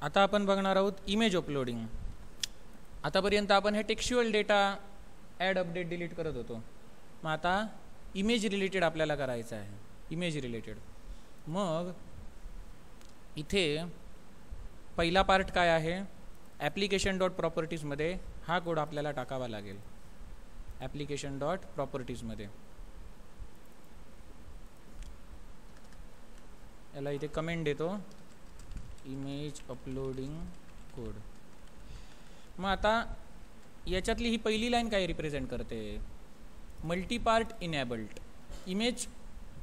आता आपण बघणार आहोत इमेज अपलोडिंग. आतापर्यंत आपण हे textual data add update delete करत होतो. मग आता इमेज रिलेटेड आपल्याला करायचं आहे. इमेज रिलेटेड मग इथे पहिला पार्ट काय आहे, ॲप्लिकेशन डॉट प्रॉपर्टीजमध्ये हा कोड आपल्याला टाकावा लागेल. ॲप्लिकेशन डॉट प्रॉपर्टीजमध्ये याला इथे कमेंट देतो, इमेज अपलोडिंग कोड. मग आता याच्यातली ही पहिली लाईन काय रिप्रेझेंट करते, मल्टी पार्ट इनेबल्ड. इमेज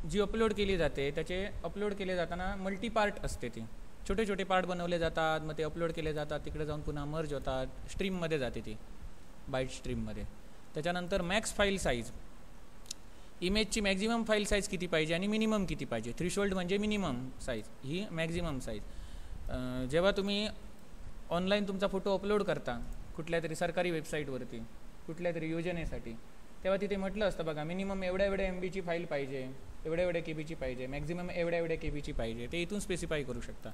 जी अपलोड केली जाते त्याचे अपलोड केले जाताना मल्टी पार्ट असते. ती छोटे छोटे पार्ट बनवले जातात, मग ते अपलोड केले जातात, तिकडे जाऊन पुन्हा मर्ज होतात, स्ट्रीममध्ये जाते ती बाईट स्ट्रीममध्ये. त्याच्यानंतर मॅक्स फाईल साईज, इमेजची मॅक्झिमम फाईल साईज किती पाहिजे आणि मिनिमम किती पाहिजे. थ्रीशोल्ड म्हणजे मिनिमम साईज, ही मॅक्झिमम साईज. जेव्हा तुम्ही ऑनलाईन तुमचा फोटो अपलोड करता कुठल्या तरी सरकारी वेबसाईटवरती कुठल्या तरी योजनेसाठी, तेव्हा तिथे म्हटलं असतं बघा, मिनिमम एवढ्या एवढ्या MB ची फाईल पाहिजे, एवढ्या एवढ्या KB ची पाहिजे, मॅक्झिमम एवढ्या एवढ्या KB ची पाहिजे. ते इथून स्पेसिफाय करू शकता.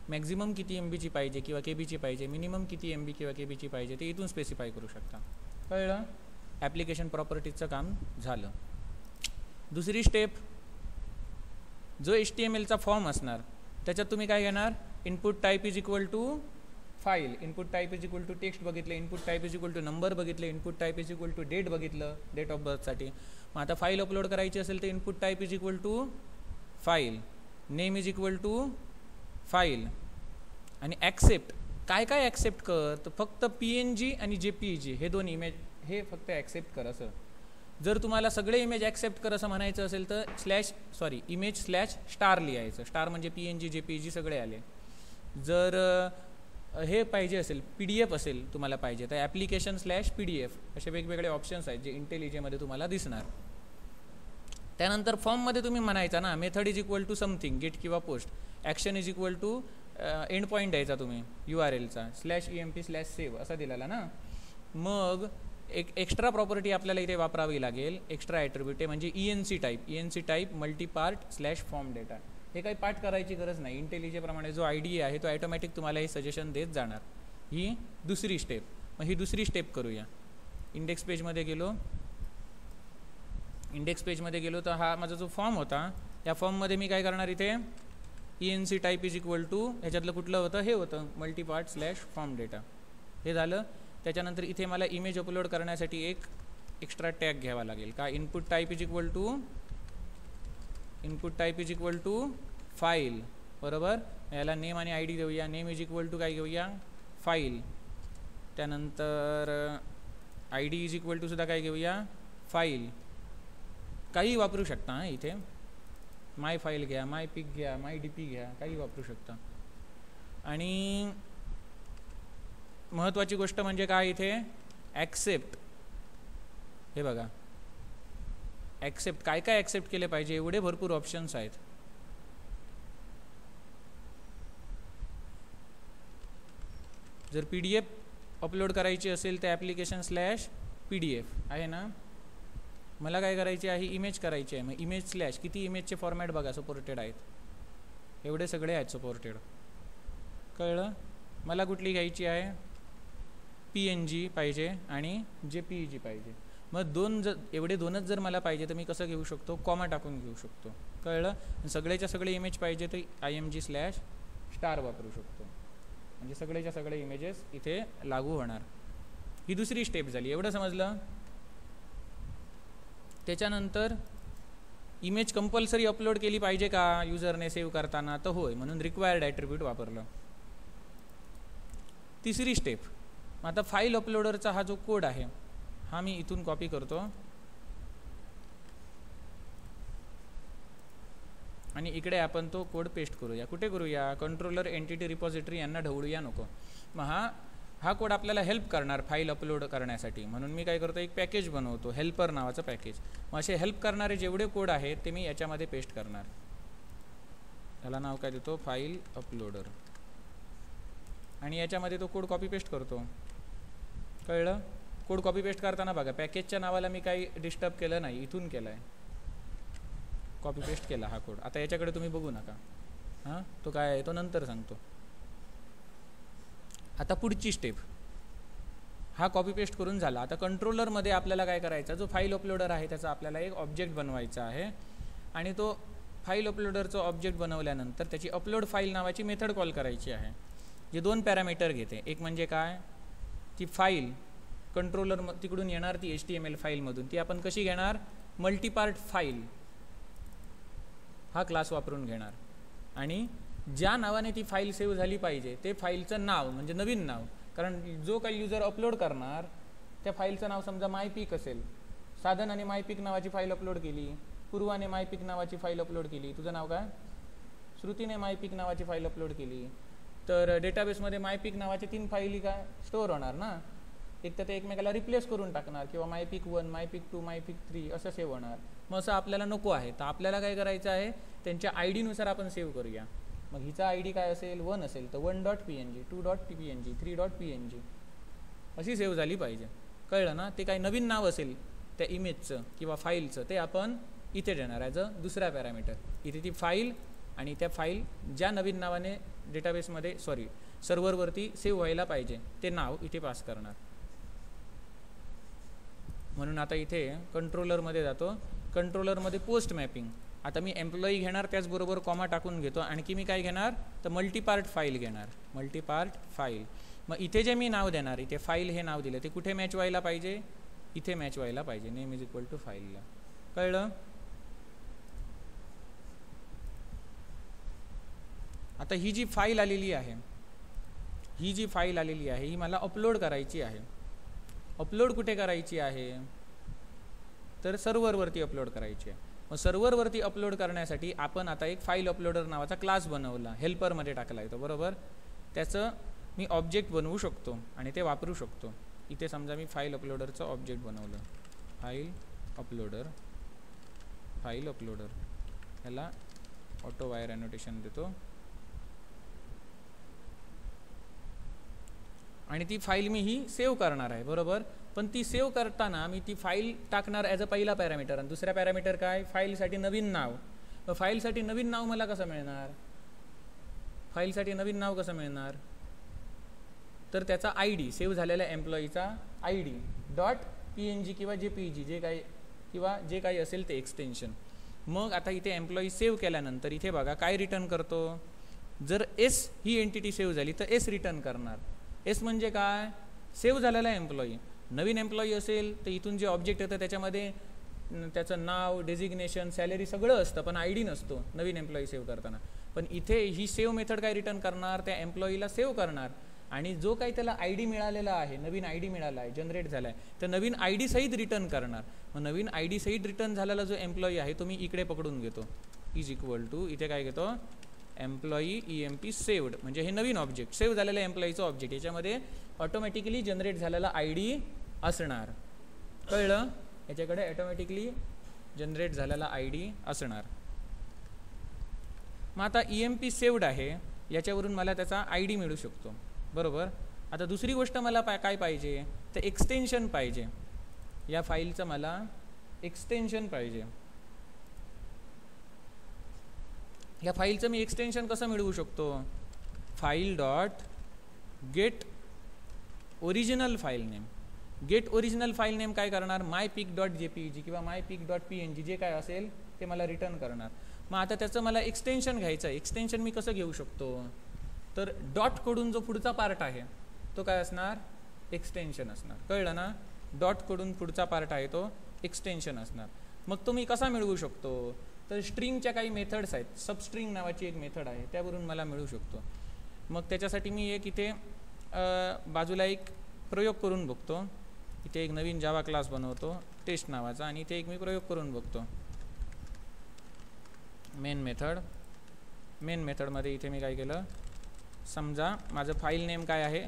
मॅक्झिमम किती MB ची पाहिजे किंवा KB ची पाहिजे, मिनिमम किती MB किंवा KB ची पाहिजे ते इथून स्पेसिफाय करू शकता. कळलं? ॲप्लिकेशन प्रॉपर्टीजचं काम झालं. दुसरी स्टेप, जो HTMLचा फॉर्म असणार त्याच्यात तुम्ही काय घेणार, input type is equal to file, input type is equal to text बघितलं, input type is equal to number बघितलं, input type is equal to date बघितलं, डेट ऑफ बर्थसाठी. मग आता फाईल अपलोड करायची असेल तर input type is equal to file, name is equal to file. आणि ॲक्सेप्ट, काय काय ॲक्सेप्ट कर, तर फक्त PNG आणि JPEG हे दोन इमेज हे फक्त ॲक्सेप्ट कर असं. जर तुम्हाला सगळे इमेज ॲक्सेप्ट कर असं म्हणायचं असेल तर इमेज/स्टार लिहायचं. स्टार म्हणजे PNG JPEG सगळे आले. जर हे पाहिजे असेल, PDF असेल तुम्हाला पाहिजे, तर ॲप्लिकेशन/PDF असे वेगवेगळे ऑप्शन्स आहेत जे IntelliJ तुम्हाला दिसणार. त्यानंतर फॉर्ममध्ये तुम्ही म्हणायचा ना, method is equal to something, get किंवा post, action is equal to end point द्यायचा तुम्ही URLचा /emp/save असा दिलेला ना. मग एक एक्स्ट्रा प्रॉपर्टी आपल्याला इथे वापरावी लागेल, एक्स्ट्रा ॲट्रिब्यूट म्हणजे ENC टाईप मल्टी पार्ट/फॉर्म डेटा. हे काही पाठ करायची गरज नाही. IntelliJ प्रमाणे जो IDE आहे तो ॲटोमॅटिक तुम्हाला हे सजेशन देत जाणार. ही दुसरी स्टेप. मग ही दुसरी स्टेप करूया. इंडेक्स पेजमध्ये गेलो तर हा माझा जो फॉर्म होता, या फॉर्ममध्ये मी काय करणार, इथे ENC type is equal to ह्याच्यातलं कुठलं होतं, हे होतं मल्टी पार्ट/फॉर्म डेटा. हे झालं. त्याच्यानंतर इथे मला इमेज अपलोड करण्यासाठी एक एक्स्ट्रा टॅग घ्यावा लागेल. का, input type is equal to file, बरोबर. याला नेम आणि ID देऊया. नेम इज इक्वल टू काय घेऊया, फाईल. त्यानंतर ID इज इक्वल टू सुद्धा काय घेऊया, फाईल. काही वापरू शकता. इथे माय फाईल घ्या, माय पिक घ्या, माय DP घ्या, काही वापरू शकता. आणि महत्त्वाची गोष्ट म्हणजे काय, इथे ॲक्सेप्ट. हे बघा, ॲक्सेप्ट काय काय ॲक्सेप्ट केले पाहिजे, एवढे भरपूर ऑप्शन्स आहेत. जर PDF अपलोड करायची असेल तर ॲप्लिकेशन/PDF आहे ना. मला काय करायची आहे, इमेज करायची आहे. मग इमेज/ किती इमेजचे फॉर्मॅट बघा सपोर्टेड आहेत, एवढे सगळे आहेत सपोर्टेड. कळलं? मला कुठली घ्यायची आहे, PNG पाहिजे आणि JPEG पाहिजे. मग एवढे दोनच जर मला पाहिजे तर मी कसं घेऊ शकतो, कॉमा टाकून घेऊ शकतो. कळलं? सगळेच्या सगळे इमेज पाहिजे तर IMG/स्टार वापरू शकतो. म्हणजे सगळेच्या सगळे इमेजेस इथे लागू होणार. ही दुसरी स्टेप झाली. एवढं समजलं? त्याच्यानंतर इमेज कंपल्सरी अपलोड केली पाहिजे का युजरने सेव्ह करताना, तर होय, म्हणून रिक्वायर्ड ॲट्रिब्यूट वापरलं. तिसरी स्टेप, आता फाईल अपलोडरचा हा जो कोड आहे हा मी इथून कॉपी करतो आणि इकडे आपण तो कोड पेस्ट करूया. कुठे करूया, कंट्रोलर, एंटिटी, रिपॉझिटरी यांना ढवळूया नको. मग हा कोड आपल्याला हेल्प करणार फाईल अपलोड करण्यासाठी. म्हणून मी काय करतो, एक पॅकेज बनवतो, हेल्पर नावाचं पॅकेज. मग असे हेल्प करणारे जेवढे कोड आहेत ते मी याच्यामध्ये पेस्ट करणार. याला नाव काय देतो, फाईल अपलोडर. आणि याच्यामध्ये तो कोड कॉपी पेस्ट करतो. कळलं? कोड कॉपी पेस्ट करताना बघा, पॅकेजच्या नावाला मी काही डिस्टर्ब केलं नाही, इथून केलं आहे, कॉपी पेस्ट केला हा कोड. आता याच्याकडे तुम्ही बघू नका, हां, तो काय आहे तो नंतर सांगतो. आता पुढची स्टेप, हा कॉपी पेस्ट करून झाला. आता कंट्रोलरमध्ये आपल्याला काय करायचं, जो फाईल अपलोडर आहे त्याचा आपल्याला एक ऑब्जेक्ट बनवायचा आहे आणि तो फाईल अपलोडरचं ऑब्जेक्ट बनवल्यानंतर त्याची अपलोड फाईल नावाची मेथड कॉल करायची आहे, जे 2 पॅरामीटर घेते. एक म्हणजे काय, ती फाईल कंट्रोलर तिकडून येणार, ती HTML फाईलमधून, ती आपण कशी घेणार, मल्टीपार्ट फाईल हा क्लास वापरून घेणार. आणि ज्या नावाने ती फाईल सेव्ह झाली पाहिजे ते फाईलचं नाव म्हणजे नवीन नाव, कारण जो काही युजर अपलोड करणार त्या फाईलचं नाव समजा मायपीक असेल, साधनाने मायपीक नावाची फाईल अपलोड केली, पूर्वाने मायपीक नावाची फाईल अपलोड केली, तुझं नाव काय, श्रुतीने मायपीक नावाची फाईल अपलोड केली, तर डेटाबेसमध्ये मायपीक नावाच्या 3 फाईली काय स्टोअर होणार ना. एक तर ते एकमेकाला रिप्लेस करून टाकणार किंवा मायपीक 1, मायपीक 2, मायपीक 3 असं सेव्ह होणार. मग असं आपल्याला नको आहे, तर आपल्याला काय करायचं आहे, त्यांच्या ID नुसार आपण सेव्ह करूया. मग हिचा ID काय असेल, 1 असेल तर 1.png, 2.png, 3.png अशी सेव्ह झाली पाहिजे. कळलं ना. ते काय नवीन नाव असेल त्या इमेजचं किंवा फाईलचं ते आपण इथे देणार ॲज अ दुसरा पॅरामीटर. इथे ती फाईल आणि त्या फाईल ज्या नवीन नावाने डेटाबेसमध्ये सर्व्हरवरती सेव्ह व्हायला पाहिजे ते नाव इथे पास करणार. म्हणून आता इथे कंट्रोलरमध्ये जातो, कंट्रोलरमध्ये पोस्ट मॅपिंग. आता मी एम्प्लॉई घेणार, त्याचबरोबर कॉमा टाकून घेतो. आणखी मी काय घेणार, तर मल्टीपार्ट फाईल घेणार, मल्टीपार्ट फाईल. मग इथे जे मी नाव देणार, इथे फाईल हे नाव दिलं ते कुठे मॅच व्हायला पाहिजे, इथे मॅच व्हायला पाहिजे, नेम इज इक्वल टू फाईलला. कळलं. आता ही जी फाईल आलेली आहे, ही मला अपलोड करायची आहे. अपलोड कुठे करायची आहे, तर सर्व्हरवरती अपलोड करायची आहे. मग सर्व्हरवरती अपलोड करण्यासाठी आपण आता एक फाईल अपलोडर नावाचा क्लास बनवला, हेल्परमध्ये टाकला येतो, बरोबर. त्याचं मी ऑब्जेक्ट बनवू शकतो आणि ते वापरू शकतो. इथे समजा मी फाईल अपलोडरचं ऑब्जेक्ट बनवलं, फाईल अपलोडर ह्याला ऑटो वायर एनोटेशन देतो आणि ती फाईल मी ही सेव्ह करणार आहे, बरोबर. पण ती सेव्ह करताना मी ती फाईल टाकणार ॲज अ पहिला पॅरामीटर आणि दुसरा पॅरामीटर काय, फाईलसाठी नवीन नाव. मग फाईलसाठी नवीन नाव मला कसं मिळणार, फाईलसाठी नवीन नाव कसं मिळणार, तर त्याचा ID, सेव्ह झालेल्या एम्प्लॉईचा ID .png किंवा JPG जे काही असेल ते एक्सटेन्शन. मग आता इथे एम्प्लॉई सेव्ह केल्यानंतर इथे बघा काय रिटर्न करतो, जर S ही एंटिटी सेव्ह झाली तर S रिटर्न करणार. S म्हणजे काय, सेव्ह झालेला एम्प्लॉई. नवीन एम्प्लॉई असेल तर इथून जे ऑब्जेक्ट येतं त्याच्यामध्ये त्याचं नाव, डेजिग्नेशन, सॅलरी सगळं असतं, पण ID नसतो नवीन एम्प्लॉई सेव्ह करताना. पण इथे ही सेव्ह मेथड काय रिटर्न करणार, त्या एम्प्लॉईला सेव्ह करणार आणि जो काही त्याला ID मिळालेला आहे, नवीन ID मिळाला आहे, जनरेट झाला आहे, तर नवीन ID सहित रिटर्न करणार. मग नवीन ID सहित रिटर्न झालेला जो एम्प्लॉई आहे तो मी इकडे पकडून घेतो, इज इक्वल टू इथे काय घेतो, एम्प्लॉई EMP सेव्ड, म्हणजे हे नवीन ऑब्जेक्ट, सेव्ह झालेल्या एम्प्लॉईचं ऑब्जेक्ट, याच्यामध्ये ऑटोमॅटिकली जनरेट झालेला ID असणार. कळलं, याच्याकडे ऑटोमॅटिकली जनरेट झालेला ID असणार. मग आता EMP सेव्ड आहे, याच्यावरून मला त्याचा ID मिळू शकतो, बरोबर. आता दुसरी गोष्ट मला काय पाहिजे, तर एक्सटेन्शन पाहिजे. या फाईलचं मला एक्सटेन्शन पाहिजे. या फाईलचं मी एक्सटेन्शन कसं मिळवू शकतो, file dot get original file name. Get original file name काय करणार, mypeak.jpeg किंवा mypeak.png जे काय असेल ते मला रिटर्न करणार. मग आता त्याचं मला एक्सटेन्शन घ्यायचं आहे. एक्सटेन्शन मी कसं घेऊ शकतो, तर डॉटकडून जो पुढचा पार्ट आहे तो काय असणार, एक्सटेन्शन असणार. कळलं ना, डॉटकडून पुढचा पार्ट आहे तो एक्सटेन्शन असणार. मग तो मी कसा मिळवू शकतो, तर स्ट्रिंगच्या काही मेथड्स आहेत, सबस्ट्रिंग नावाची एक मेथड आहे, त्यावरून मला मिळू शकतो. मग त्याच्यासाठी मी एक इथे बाजूला एक प्रयोग करून बघतो. इथे एक नवीन जावा क्लास बनवतो टेस्ट नावाचा आणि इथे एक मी प्रयोग करून बघतो. मेन मेथडमध्ये इथे मी काय केलं, समजा माझं फाईल नेम काय आहे,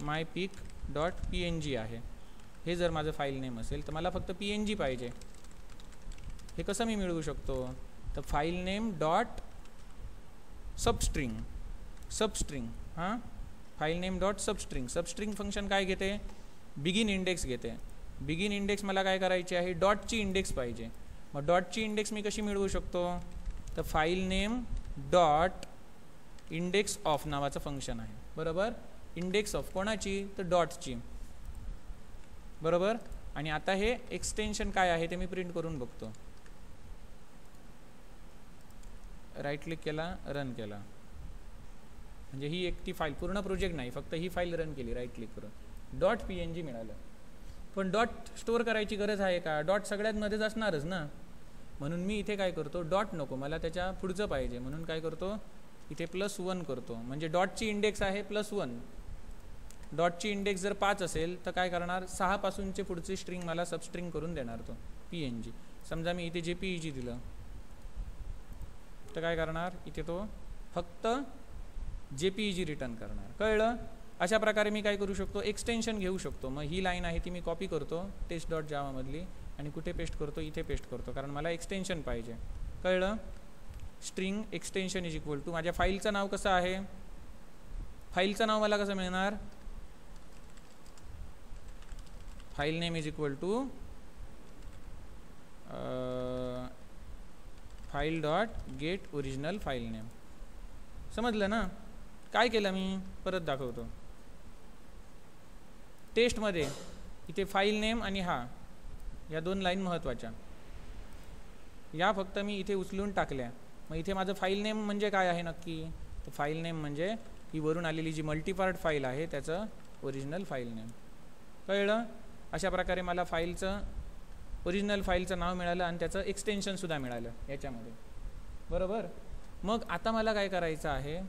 mypeak.png आहे. हे जर माझं फाईल नेम असेल तर मला फक्त PNG पाहिजे. हे कसं मी मिळवू शकतो, तर फाईल नेम डॉट सबस्ट्रिंग हां, file name dot substring function काय घेते, बिगिन इंडेक्स घेते. बिगिन इंडेक्स मला काय करायची आहे, डॉटची इंडेक्स पाहिजे. मग डॉटची इंडेक्स मी कशी मिळवू शकतो, तर file name dot index of नावाचं फंक्शन आहे, बरोबर. इंडेक्स ऑफ कोणाची, तर डॉटची, बरोबर. आणि आता हे एक्सटेन्शन काय आहे ते मी प्रिंट करून बघतो. राईट क्लिक केला, रन केला, म्हणजे ही एक ती फाईल, पूर्ण प्रोजेक्ट नाही, फक्त ही फाईल रन केली राईट क्लिक करून, डॉट PNG मिळालं. पण डॉट स्टोअर करायची गरज आहे का, डॉट सगळ्यात मध्येच असणारच ना, म्हणून मी इथे काय करतो, डॉट नको, मला त्याच्या पुढचं पाहिजे, म्हणून काय करतो, इथे +1 करतो, म्हणजे डॉटची इंडेक्स आहे +1. डॉटची इंडेक्स जर 5 असेल तर काय करणार, 6 पासूनचे पुढची स्ट्रिंग मला सबस्ट्रिंग करून देणार तो PNG. समजा मी इथे JPEG दिलं तर काय करणार, इथे तो फक्त JPEG रिटर्न करणार. कळलं. अशा प्रकारे मी काय करू शकतो, एक्सटेन्शन घेऊ शकतो. मग ही लाईन आहे ती मी कॉपी करतो test.java मधली आणि कुठे पेस्ट करतो, इथे पेस्ट करतो, कारण मला एक्सटेन्शन पाहिजे. कळलं. String extension is equal to, माझ्या फाईलचं नाव कसं आहे, फाईलचं नाव मला कसं मिळणार, file name is equal to file dot get original file name. समजलं ना. काय केलं मी, परत दाखवतो. टेस्टमध्ये इथे फाईल नेम आणि या 2 लाईन महत्त्वाच्या, या फक्त मी इथे उचलून टाकल्या. मग इथे माझं फाईल नेम म्हणजे काय आहे नक्की, तर फाईल नेम म्हणजे ही वरून आलेली जी मल्टीपार्ट फाईल आहे त्याचं ओरिजिनल फाईल नेम. कळलं. अशा प्रकारे मला फाईलचं ओरिजिनल फाईलचं नाव मिळालं आणि त्याचं एक्सटेन्शनसुद्धा मिळालं याच्यामध्ये, बरोबर. मग आता मला काय करायचं आहे,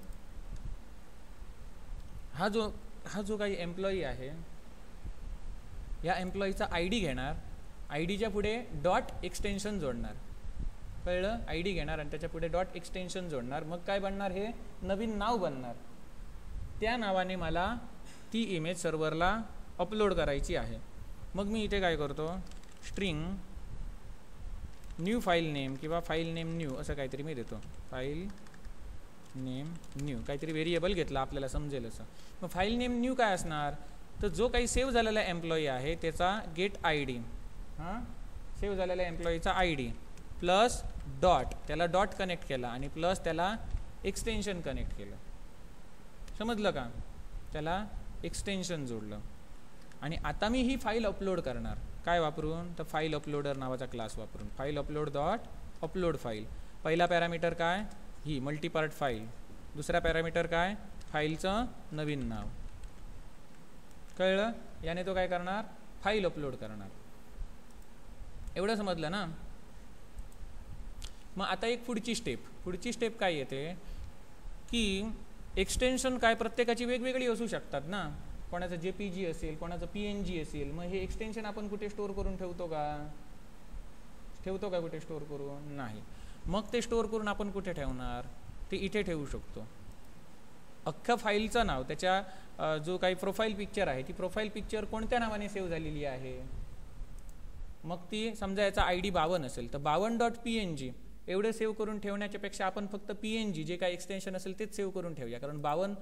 हा जो काही एम्प्लॉई आहे या एम्प्लॉईचा ID घेणार, IDच्या पुढे डॉट एक्सटेन्शन जोडणार. कळलं. ID घेणार आणि त्याच्या पुढे डॉट एक्सटेन्शन जोडणार. मग काय बनणार, हे नवीन नाव बनणार. त्या नावाने मला ती इमेज सर्व्हरला अपलोड करायची आहे. मग मी इथे काय करतो, स्ट्रिंग न्यू फाईल नेम किंवा फाईल नेम न्यू असं काहीतरी मी देतो. फाईल नेम न्यू काहीतरी व्हेरिएबल घेतला आपल्याला समजेल असं. मग फाईल नेम न्यू काय असणार, तर जो काही सेव्ह झालेला एम्प्लॉई आहे त्याचा गेट ID, सेव्ह झालेल्या एम्प्लॉईचा ID प्लस डॉट, त्याला डॉट कनेक्ट केला आणि प्लस त्याला एक्सटेन्शन कनेक्ट केलं. समजलं का, त्याला एक्सटेन्शन जोडलं. आणि आता मी ही फाईल अपलोड करणार, काय वापरून, तर फाईल अपलोडर नावाचा क्लास वापरून. File upload dot upload file. पहिला पॅरामीटर काय, ही मल्टीपार्ट फाईल. दुसरा पॅरामीटर काय, फाईलचं नवीन नाव. कळलं. याने तो काय करणार, फाईल अपलोड करणार. एवढं समजलं ना. मग आता एक पुढची स्टेप काय येते की एक्सटेन्शन काय प्रत्येकाची वेगवेगळी असू शकतात ना. कोणाचं JPG असेल, कोणाचं PNG असेल. मग हे एक्सटेन्शन आपण कुठे स्टोअर करून ठेवतो का कुठे स्टोअर करून, नाही. मग ते स्टोअर करून आपण कुठे ठेवणार, ते इथे ठेवू शकतो. अख्खं फाईलचं नाव, त्याच्या जो काही प्रोफाईल पिक्चर आहे ती प्रोफाईल पिक्चर कोणत्या नावाने सेव्ह झालेली आहे, मग ती समजा याचा ID 52 असेल तर 52.png एवढे सेव्ह करून ठेवण्याच्या पेक्षा आपण फक्त PNG जे काही एक्सटेन्शन असेल तेच सेव्ह करून ठेवूया, कारण 52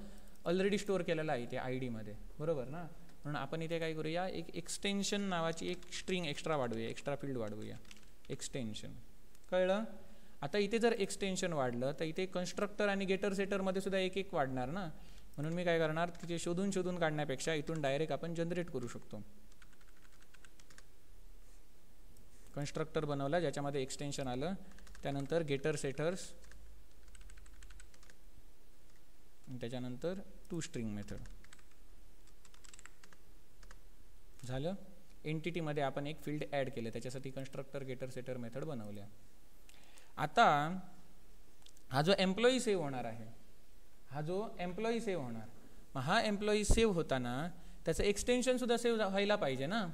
ऑलरेडी स्टोअर केलेला आहे ते ID मध्ये, बरोबर ना. म्हणून आपण इथे काय करूया, एक एक्सटेन्शन नावाची एक स्ट्रिंग एक्स्ट्रा वाढवूया, एक्स्ट्रा फील्ड वाढवूया, एक्सटेन्शन. कळलं. आता इथे जर एक्सटेन्शन वाढलं तर इथे कन्स्ट्रक्टर आणि गेटर सेटर मध्ये सुद्धा एक एक वाढणार ना. म्हणून मी काय करणार, तिथे शोधून काढण्यापेक्षा इथून डायरेक्ट आपण जनरेट करू शकतो. कन्स्ट्रक्टर बनवला ज्याच्यामध्ये एक्सटेन्शन आलं, त्यानंतर गेटर सेटर्स, त्याच्यानंतर टू स्ट्रिंग मेथड झालं. एंटिटीमध्ये आपण एक फील्ड ॲड केले, त्याच्यासाठी कन्स्ट्रक्टर गेटर सेटर मेथड बनवल्या. आता हा जो एम्प्लॉई सेव्ह होणार आहे, मग हा एम्प्लॉई सेव्ह होताना त्याचं एक्सटेन्शन सुद्धा सेव्ह व्हायला पाहिजे ना,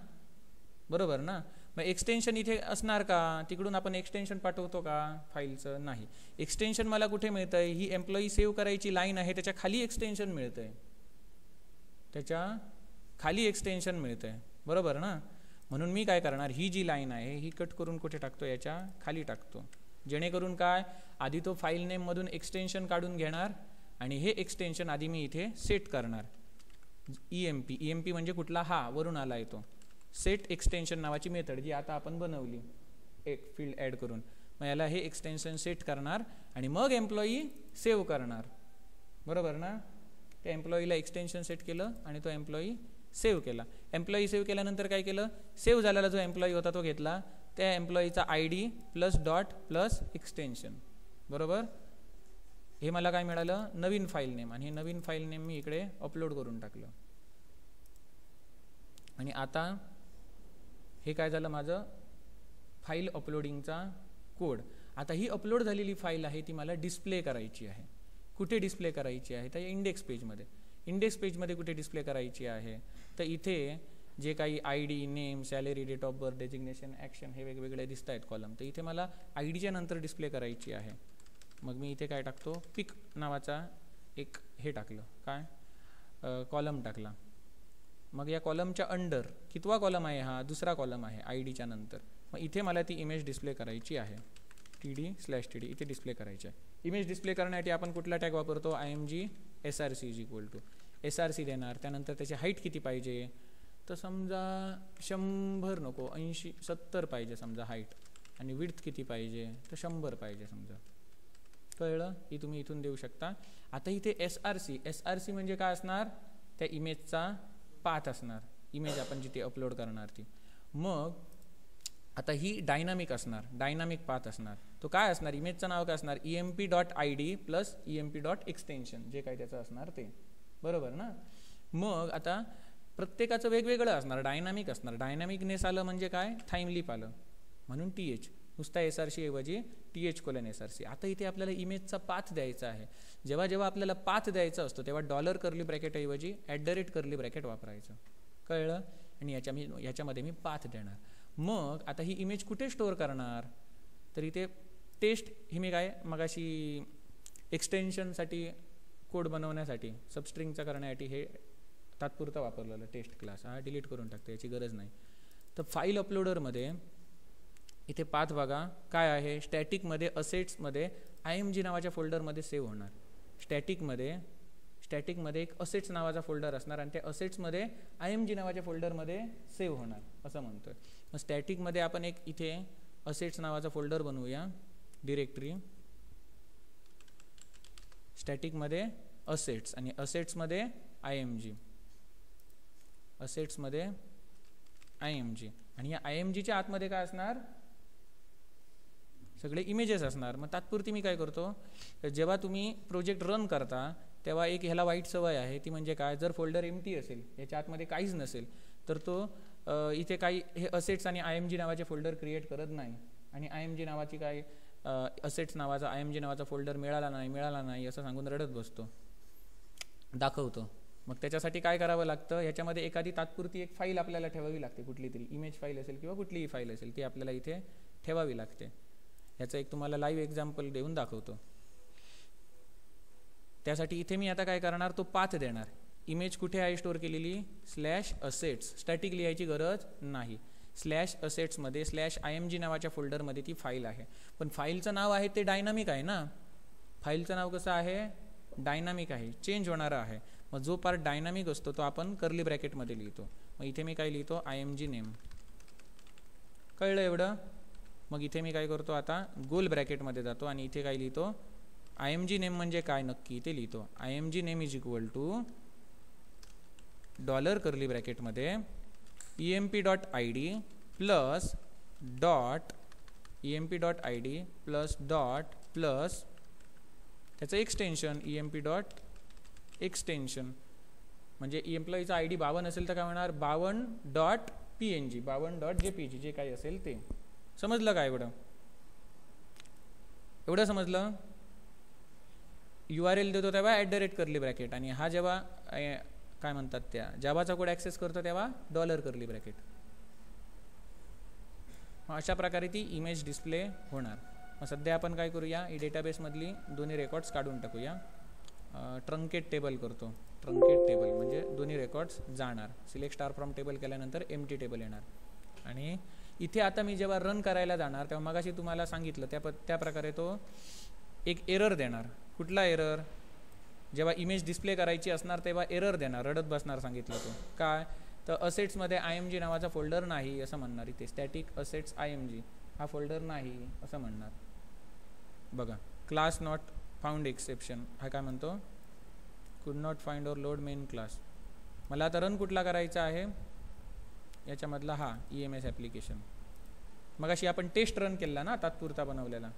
बरोबर ना. मग एक्सटेन्शन इथे असणार का, तिकडून आपण एक्सटेन्शन पाठवतो का फाईलचं, नाही. एक्सटेन्शन मला कुठे मिळतंय, ही एम्प्लॉई सेव्ह करायची लाईन आहे त्याच्या खाली एक्सटेन्शन मिळतंय, बरोबर ना. म्हणून मी काय करणार, ही जी लाईन आहे ही कट करून कुठे टाकतो, याच्या खाली टाकतो, जेणेकरून काय, आधी तो फाईल नेम मधून एक्सटेन्शन काढून घेणार आणि हे एक्सटेन्शन आधी मी इथे सेट करणार. EMP म्हणजे कुठला, वरून आला येतो सेट एक्सटेन्शन नावाची मेथड जी आता आपण बनवली एक फील्ड ॲड करून. मग याला हे एक्सटेन्शन सेट करणार आणि मग एम्प्लॉई सेव्ह करणार, बरोबर ना. त्या एम्प्लॉईला एक्सटेन्शन सेट केलं आणि तो एम्प्लॉई सेव्ह केला. एम्प्लॉई सेव्ह केल्यानंतर काय केलं, सेव्ह झालेला जो एम्प्लॉई होता तो घेतला, त्या एम्प्लॉईचा ID plus dot plus extension, बरोबर. हे मला काय मिळालं, नवीन फाईल नेम, आणि हे नवीन फाईल नेम मी इकडे अपलोड करून टाकलं. आणि आता हे काय झालं, माझं फाईल अपलोडिंगचा कोड. आता ही अपलोड झालेली फाईल आहे ती मला डिस्प्ले करायची आहे. कुठे डिस्प्ले करायची आहे, तर इंडेक्स पेजमध्ये. इंडेक्स पेजमध्ये कुठे डिस्प्ले करायची आहे, तर इथे जे काही ID, name, salary, date of birth, designation, action हे वेगवेगळे दिसत आहेत कॉलम, तर इथे मला IDच्या नंतर डिस्प्ले करायची आहे. मग मी इथे काय टाकतो, पिक नावाचा एक हे टाकलं, काय कॉलम टाकला. मग या कॉलमच्या अंडर कितवा कॉलम आहे, हा दुसरा कॉलम आहे IDच्या नंतर. मग इथे मला ती इमेज डिस्प्ले करायची आहे, TD/TD इथे डिस्प्ले करायची आहे. इमेज डिस्प्ले करण्यासाठी आपण कुठला टॅग वापरतो, IMG SRC = SRC देणार. त्यानंतर त्याची हाईट किती पाहिजे, तर समजा 100 नको, 80 70 पाहिजे समजा हाईट, आणि विड्थ किती पाहिजे, तर 100 पाहिजे समजा. कळलं, ही तुम्ही इथून देऊ शकता. आता इथे SRC म्हणजे काय असणार, त्या इमेजचा पाथ असणार, इमेज आपण जिथे अपलोड करणार ती. मग आता ही डायनामिक असणार, डायनामिक पाथ असणार. तो काय असणार, इमेजचं नाव काय असणार, emp.id प्लस emp.extension जे काय त्याचं असणार ते, बरोबर ना. मग आता प्रत्येकाचं वेगवेगळं असणार, डायनामिक असणार. डायनामिकनेस आलं म्हणजे काय, टाइम लीप आलं म्हणून TH, नुसता SRC ऐवजी TH:SRC. आता इथे आपल्याला इमेजचा पाथ द्यायचा आहे. जेव्हा जेव्हा आपल्याला पाथ द्यायचा असतो तेव्हा डॉलर कर्ली ब्रॅकेट ऐवजी @ कर्ली ब्रॅकेट वापरायचं, कळलं. आणि याच्यामध्ये मी पाथ देणार. मग आता ही इमेज कुठे स्टोअर करणार, तर इथे टेस्ट, ही मी काय मगाशी एक्सटेन्शनसाठी कोड बनवण्यासाठी सबस्ट्रिंगचा करण्यासाठी हे तात्पुरता वापरलेलं टेस्ट क्लास, हा डिलीट करून टाकते, याची गरज नाही. तर फाईल अपलोडरमध्ये इथे पाथ बघा काय आहे, स्टॅटिकमध्ये असेट्समध्ये IMG नावाच्या फोल्डरमध्ये सेव्ह होणार. स्टॅटिकमध्ये एक असेट्स नावाचा फोल्डर असणार आणि त्या असेट्समध्ये IMG नावाच्या फोल्डरमध्ये सेव्ह होणार असं म्हणतोय. मग स्टॅटिकमध्ये आपण एक इथे असेट्स नावाचा फोल्डर बनवूया, डिरेक्टरी स्टॅटिकमध्ये असेट्स, आणि असेट्समध्ये IMG, असेट्समध्ये IMG, आणि या IMGच्या आतमध्ये काय असणार, सगळे इमेजेस असणार. मग तात्पुरती मी काय करतो, जेव्हा तुम्ही प्रोजेक्ट रन करता तेव्हा एक ह्याला वाईट सवय आहे, ती म्हणजे काय, जर फोल्डर एम्प्टी असेल, याच्या आतमध्ये काहीच नसेल, तर तो इथे काही हे असेट्स आणि IMG नावाचे फोल्डर क्रिएट करत नाही. आणि IMG नावाची काय असेट्स नावाचा IMG नावाचा फोल्डर मिळाला नाही असं सांगून रडत बसतो, दाखवतो. मग त्याच्यासाठी काय करावं लागतं, ह्याच्यामध्ये एखादी तात्पुरती एक फाईल आपल्याला ठेवावी लागते, कुठली तरी इमेज फाईल असेल किंवा कुठलीही फाईल असेल ती आपल्याला इथे ठेवावी लागते. ह्याचं एक तुम्हाला लाईव्ह एक्झाम्पल देऊन दाखवतो. त्यासाठी इथे मी आता काय करणार, तो पाथ देणार. इमेज कुठे आहे स्टोअर केलेली, /assets, स्टॅटिक लिहायची गरज नाही. /assetsमध्ये /IMG नावाच्या फोल्डरमध्ये ती फाईल आहे. पण फाईलचं नाव आहे ते डायनामिक आहे ना, फाईलचं नाव कसं आहे, डायनामिक आहे, चेंज होणारं आहे. मग जो पार्ट डायनामिक असतो तो आपण कर्ली ब्रॅकेटमध्ये लिहितो. मग इथे मी काय लिहितो, IMG नेम, कळलं एवढं. मग इथे मी काय करतो, आता गोल ब्रॅकेटमध्ये जातो आणि इथे काय लिहितो, IMG नेम म्हणजे काय नक्की ते लिहितो. IMG नेम = $कर्ली ब्रॅकेटमध्ये emp.id plus dot emp.id plus dot plus त्याचं एक्सटेन्शन emp.extension. म्हणजे एम्प्लॉईचा ID 52 असेल तर काय होणार, 52.png 52.jpg जे काही असेल ते. समजलं काय, एवढं समजलं. URL देतो तेव्हा @ कर्ली ब्रॅकेट, आणि हा जेव्हा काय म्हणतात त्या जावाचा कोड ॲक्सेस करतो तेव्हा $कर्ली ब्रॅकेट. अशा प्रकारे ती इमेज डिस्प्ले होणार. मग सध्या आपण काय करूया, ही डेटाबेसमधली दोन्ही रेकॉर्ड्स काढून टाकूया. ट्रंकेट टेबल करतो, ट्रंकेट टेबल म्हणजे दोन्ही रेकॉर्ड्स जाणार. सिलेक्ट स्टार फ्रॉम टेबल केल्यानंतर एम्प्टी टेबल येणार. आणि इथे आता मी जेव्हा रन करायला जाणार तेव्हा मगाशी तुम्हाला सांगितलं त्या प्रकारे तो एक एरर देणार. कुठला एरर, जेव्हा इमेज डिस्प्ले करायची असणार तेव्हा एरर देणार, रडत बसणार सांगितलं तो. काय तर असेट्समध्ये IMG नावाचा फोल्डर नाही असं म्हणणार. इथे स्टॅटिक असेट्स IMG हा फोल्डर नाही असं म्हणणार. बघा, क्लास नॉट फाउंड एक्सेप्शन हा काय म्हणतो, कुड नॉट फाइंड और लोड मेन क्लास. मला आता रन कुठला करायचा आहे, याच्यामधला हा EMS ॲप्लिकेशन. मग अशी आपण टेस्ट रन केला ना तात्पुरता बनवलेला.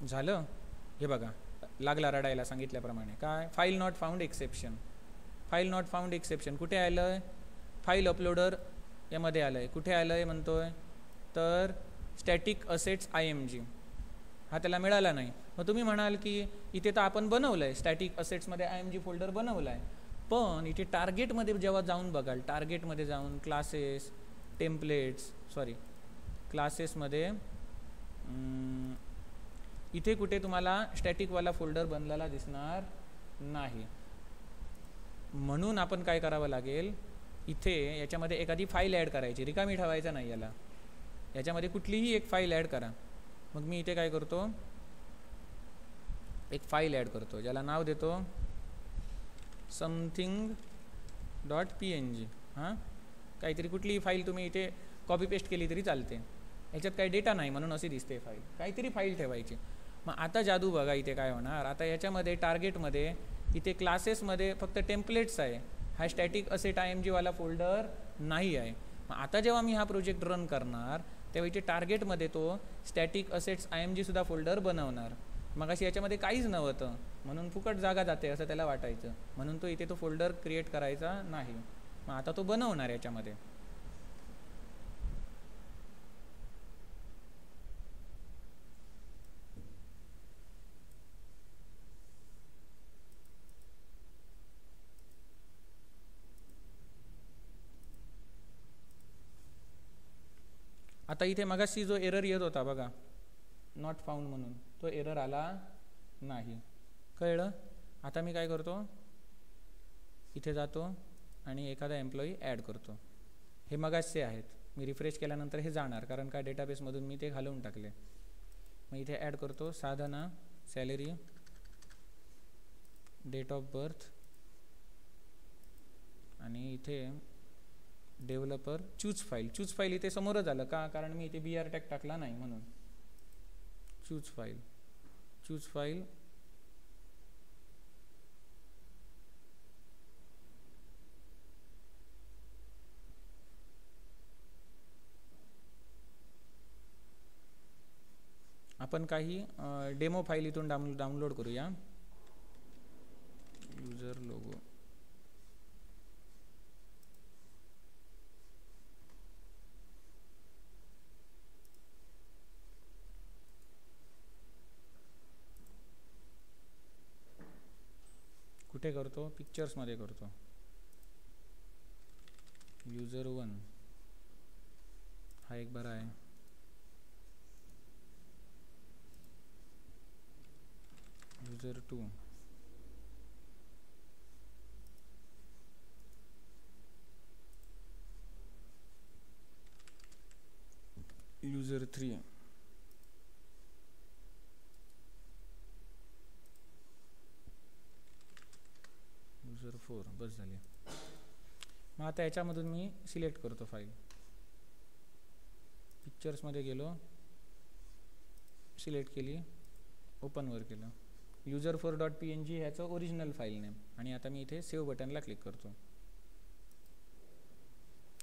झालं. हे बघा लागला रडायला सांगितल्याप्रमाणे. काय file not found exception. File not found exception कुठे आलं आहे, फाईल अपलोडर यामध्ये आलं आहे. कुठे आलं आहे म्हणतो आहे, तर स्टॅटिक असेट्स IMG हा त्याला मिळाला नाही. मग तुम्ही म्हणाल की इथे तर आपण बनवलं आहे, स्टॅटिक असेट्समध्ये IMG फोल्डर बनवला आहे, पण इथे टार्गेटमध्ये जेव्हा जाऊन बघाल, टार्गेटमध्ये जाऊन क्लासेस टेम्पलेट्स क्लासेसमध्ये इथे कुठे तुम्हाला स्टॅटिकवाला फोल्डर बनलेला दिसणार नाही. म्हणून आपण काय करावं लागेल, इथे याच्यामध्ये एखादी फाईल ॲड करायची, रिकामी ठेवायचा नाही याला. याच्यामध्ये कुठलीही एक फाईल ॲड करा. मग मी इथे काय करतो, एक फाईल ॲड करतो ज्याला नाव देतो something.png. हां, काहीतरी कुठलीही फाईल तुम्ही इथे कॉपी पेस्ट केली तरी चालते. याच्यात काही डेटा नाही म्हणून अशी दिसते फाईल. काहीतरी फाईल ठेवायची. मग आता जादू बघा इथे काय होणार. आता याच्यामध्ये टार्गेटमध्ये इथे क्लासेसमध्ये फक्त टेम्पलेट्स आहे, हा स्टॅटिक असेट IMG वाला फोल्डर नाही आहे. मग आता जेव्हा मी हा प्रोजेक्ट रन करणार तेव्हा इथे टार्गेटमध्ये तो स्टॅटिक असेट्स IMG सुद्धा फोल्डर बनवणार. मग अशी याच्यामध्ये काहीच नव्हतं म्हणून फुकट जागा जाते असं त्याला वाटायचं, म्हणून तो इथे तो फोल्डर क्रिएट करायचा नाही. मग आता तो बनवणार याच्यामध्ये. आता इथे मगाशी जो एरर येत होता बघा नॉट फाउंड म्हणून, तो एरर आला नाही. कळलं. आता मी काय करतो, इथे जातो आणि एखादा एम्प्लॉई ॲड करतो. हे मगाशी आहेत, मी रिफ्रेश केल्यानंतर हे जाणार कारण का डेटाबेसमधून मी ते घालवून टाकले. मग इथे ॲड करतो साधना, सॅलरी, डेट ऑफ बर्थ आणि इथे developer, choose file. Choose file इथे समोरच आलं का, कारण मी इथे BR टॅग टाकला नाही म्हणून. चूज फाईल आपण काही डेमो फाईल इथून डाउनलोड करूया. युजर लोगो, कुठे करतो, पिक्चर्समध्ये करतो. युजर 1 हा एक बरा आहे. User 2, user 3, user 4. बस झाले. मग आता याच्यामधून मी सिलेक्ट करतो फाईल. पिक्चर्समध्ये गेलो, सिलेक्ट केली, ओपनवर केलं. user4.png ह्याचं ओरिजिनल फाईल नेम. आणि आता मी इथे सेव्ह बटनला क्लिक करतो.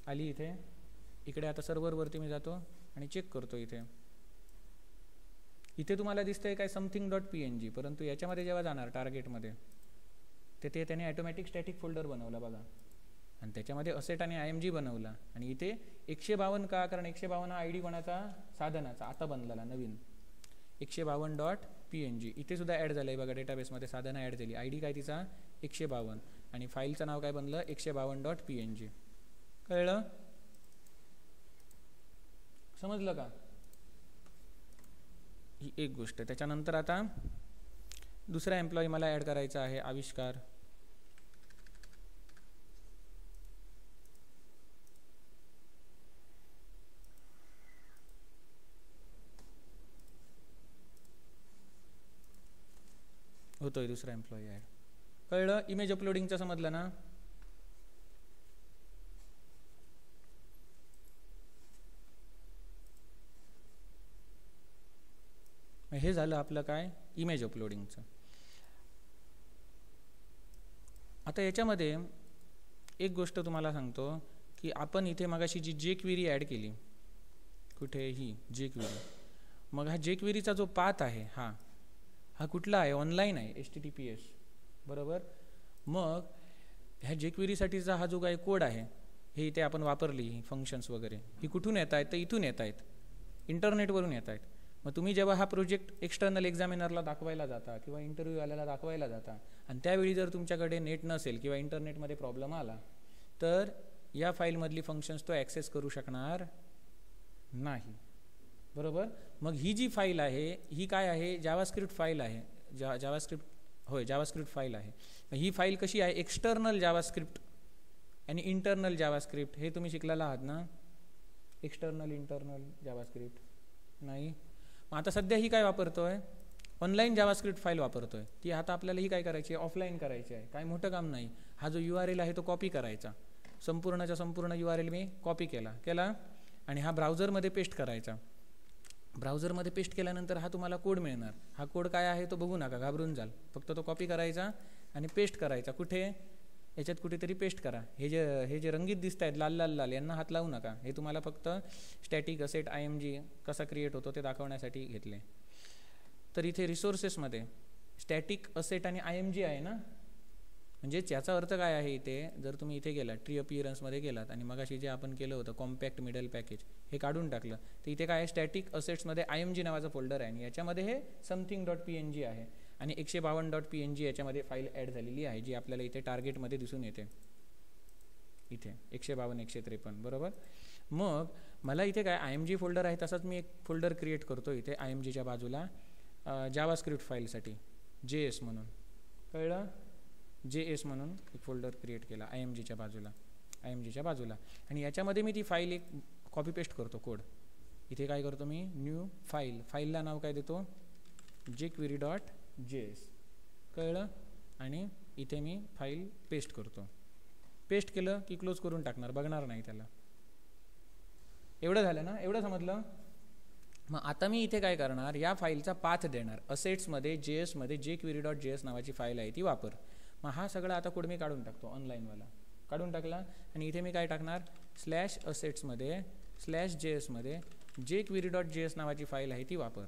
आली इथे. इकडे आता सर्व्हरवरती मी जातो आणि चेक करतो. इथे तुम्हाला दिसतंय काय something.png, परंतु याच्यामध्ये जेव्हा जाणार टार्गेटमध्ये ते त्याने ॲटोमॅटिक स्टॅटिक फोल्डर बनवला बघा, आणि त्याच्यामध्ये असेट आणि IMG बनवला. आणि इथे 152 का, कारण 152 हा ID कोणाचा, साधनाचा, आता बनलेला नवीन 152.png. इथे सुद्धा ॲड झालं आहे बघा, डेटाबेसमध्ये साधना ॲड झाली. ID काय तिचा 152 आणि फाईलचं नाव काय बनलं 152.png. कळलं, समजलं का. ही एक गोष्ट. त्याच्यानंतर आता दुसरा एम्प्लॉई मला ॲड करायचा आहे, आविष्कार. होतोय दुसरा एम्प्लॉई ॲड. कळलं. इमेज अपलोडिंगचं समजलं ना. हे झालं आपलं काय इमेज अपलोडिंगचं. आता याच्यामध्ये एक गोष्ट तुम्हाला सांगतो की आपण इथे मगाशी जी jQuery ॲड केली, कुठे ही jQuery, मग हा jQueryचा जो पाथ आहे हा कुठला आहे, ऑनलाईन आहे, HTTPS बरोबर. मग ह्या jQueryसाठीचा हा जो काही कोड आहे हे इथे आपण वापरली फंक्शन्स वगैरे, ही कुठून येत आहेत तर इथून येत आहेत, इंटरनेटवरून येत आहेत. मग तुम्ही जेव्हा हा प्रोजेक्ट एक्सटर्नल एक्झामिनरला दाखवायला जाता किंवा इंटरव्ह्यूवाल्याला दाखवायला जाता आणि त्यावेळी जर तुमच्याकडे नेट नसेल किंवा इंटरनेटमध्ये प्रॉब्लेम आला तर या फाईलमधली फंक्शन्स तो ॲक्सेस करू शकणार नाही बरोबर. मग ही जी फाईल आहे ही काय आहे, जावास्क्रिप्ट फाईल आहे, जावास्क्रिप्ट फाईल आहे. ही फाईल कशी आहे, एक्सटर्नल जावास्क्रिप्ट आणि इंटरनल जावास्क्रिप्ट हे तुम्ही शिकलेला आहात ना, एक्सटर्नल इंटरनल जावास्क्रिप्ट नाही. मग आता सध्या ही काय वापरतोय, ऑनलाईन जावास्क्रिप्ट फाईल वापरतोय. ती आता आपल्याला ही काय करायची आहे, ऑफलाईन करायची आहे. काय मोठं काम नाही, हा जो URL आहे तो कॉपी करायचा, संपूर्णच्या संपूर्ण URL मी कॉपी केला आणि हा ब्राउझरमध्ये पेस्ट करायचा. ब्राउझरमध्ये पेस्ट केल्यानंतर हा तुम्हाला कोड मिळणार. हा कोड काय आहे तो बघू नका, घाबरून जाल. फक्त तो कॉपी करायचा आणि पेस्ट करायचा. कुठे, याच्यात कुठेतरी पेस्ट करा. हे जे रंगीत दिसत आहेत लाल लाल लाल, यांना हात लावू नका. हे तुम्हाला फक्त स्टॅटिक असेट IMG कसा क्रिएट होतो ते दाखवण्यासाठी घेतले. तर इथे रिसोर्सेसमध्ये स्टॅटिक असेट आणि IMG आहे ना, म्हणजे याचा अर्थ काय आहे, इथे जर तुम्ही इथे गेलात ट्री अपीअरन्समध्ये गेलात आणि मगाशी जे आपण केलं होतं कॉम्पॅक्ट मिडल पॅकेज हे काढून टाकलं, तर इथे काय आहे, स्टॅटिक असेट्समध्ये IMG नावाचं फोल्डर आहे आणि याच्यामध्ये हे something.png आहे आणि 152.png याच्यामध्ये फाईल ॲड झालेली आहे जी आपल्याला इथे टार्गेटमध्ये दिसून येते, इथे 152 153 बरोबर. मग मला इथे काय IMG फोल्डर आहे तसाच मी एक फोल्डर क्रिएट करतो इथे IMGच्या बाजूला जावास्क्रिप्ट फाईलसाठी JS म्हणून, कळलं, JS म्हणून एक फोल्डर क्रिएट केला IMGच्या बाजूला आणि याच्यामध्ये मी ती फाईल एक कॉपी पेस्ट करतो कोड. इथे काय करतो मी, न्यू फाईलला नाव काय देतो, jQuery.js, कळलं. आणि इथे मी फाईल पेस्ट करतो. पेस्ट केलं की क्लोज करून टाकणार, बघणार नाही त्याला. एवढं झालं ना, एवढं समजलं. मग आता मी इथे काय करणार, या फाईलचा पाथ देणार. असेट्समध्ये JSमध्ये jQuery.js नावाची फाईल आहे ती वापर. मग हा सगळा आता कोड मी काढून टाकतो, ऑनलाईनवाला काढून टाकला आणि इथे मी काय टाकणार, /assetsमध्ये /JSमध्ये jQuery.js नावाची फाईल आहे ती वापर.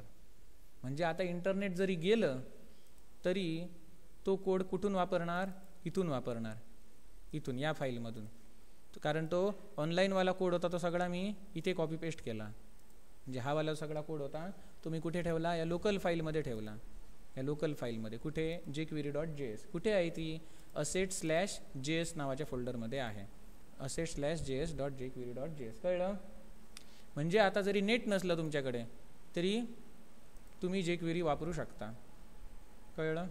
म्हणजे आता इंटरनेट जरी गेलं तरी तो कोड कुठून वापरणार, इथून वापरणार, इथून या फाईलमधून. कारण तो ऑनलाईनवाला कोड होता तो सगळा मी इथे कॉपी पेस्ट केला. म्हणजे हा वाला सगळा कोड होता तो मी कुठे ठेवला, या लोकल फाईलमध्ये ठेवला. या लोकल फाईलमध्ये कुठे, jQuery.js. कुठे आहे ती, assets/js नावाच्या फोल्डरमध्ये आहे, assets/js.jQuery.js, कळलं. म्हणजे आता जरी नेट नसलं तुमच्याकडे तरी तुम्ही jQuery वापरू शकता, कळलं.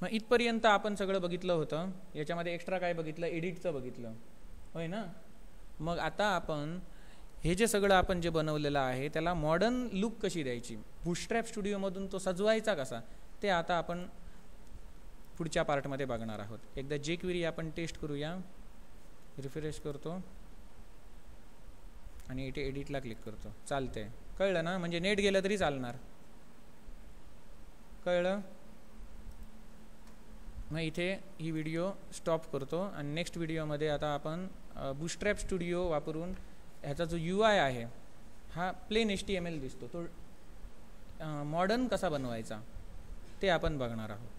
मग इथपर्यंत आपण सगळं बघितलं होतं. याच्यामध्ये एक्स्ट्रा काय बघितलं, एडिटचं बघितलं, होय ना. मग आता आपण हे जे सगळं आपण जे बनवलेलं आहे त्याला मॉडर्न लुक कशी द्यायची, बूटस्ट्रॅप स्टुडिओमधून तो सजवायचा कसा, ते आता आपण पुढच्या पार्टमध्ये बघणार आहोत. एकदा jQuery आपण टेस्ट करूया. रिफ्रेश करतो आणि इथे एडिटला क्लिक करतो, चालतंय, कळलं ना. म्हणजे नेट गेलं तरी चालणार, कळलं. मग इथे ही व्हिडिओ स्टॉप करतो आणि नेक्स्ट व्हिडिओमध्ये आता आपण बूटस्ट्रॅप स्टुडिओ वापरून ह्याचा जो UI आहे हा प्लेन HTML दिसतो तो मॉडर्न कसा बनवायचा ते आपण बघणार आहोत.